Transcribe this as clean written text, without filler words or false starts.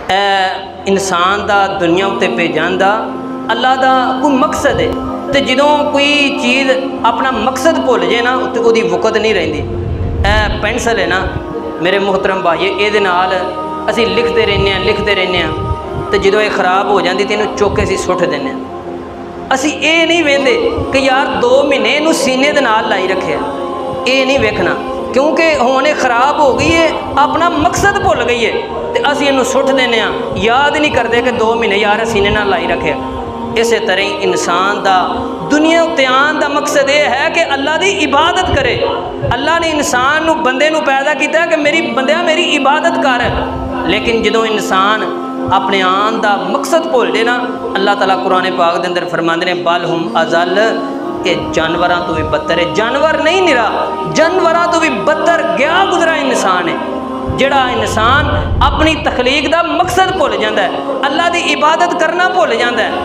انسان دا دنیا اتنے بھیجن دا اللہ دا کوئی مقصد ہے، تو جدوں کوئی چیز اپنا مقصد بھول جائے نا تو وہ وقت نہیں رہتی۔ پینسل ہے نا میرے محترم بھائی، یہ اسی لکھتے رہنے ہیں تو جدوں یہ خراب ہو جاتی تو یہ چوک کے اسی سٹ دینے ہیں۔ اسی یہ نہیں ویندے کہ یار 2 مہینے یہ سینے دے نال لائی رکھے، یہ نہیں ویکھنا، کیونکہ ہونے خراب ہو گئی ہے، اپنا مقصد بھول گئی ہے تو اسی یہ سٹ دینے ہیں، یاد نہیں کرتے کہ 2 مہینے یار سینے نال لائی رکھے۔ اسی طرح انسان دا دنیا تے آن دا مقصد یہ ہے کہ اللہ دی عبادت کرے۔ اللہ نے انسان بندے نو پیدا کیتا ہے کہ میری بندیا میری عبادت کر، لیکن جدوں انسان اپنے آن دا مقصد بھول دے نا، اللہ تعالیٰ قرآن پاک دے اندر فرماندے نے بل ہم اضل، کہ جانوراں تو بھی بدتر ہے۔ جانور نہیں نرا، جانوراں تو بھی بدتر گیا گزرا انسان ہے، جڑا انسان اپنی تخلیق دا مقصد بھول جاندا ہے، اللہ دی عبادت کرنا بھول جاندا ہے۔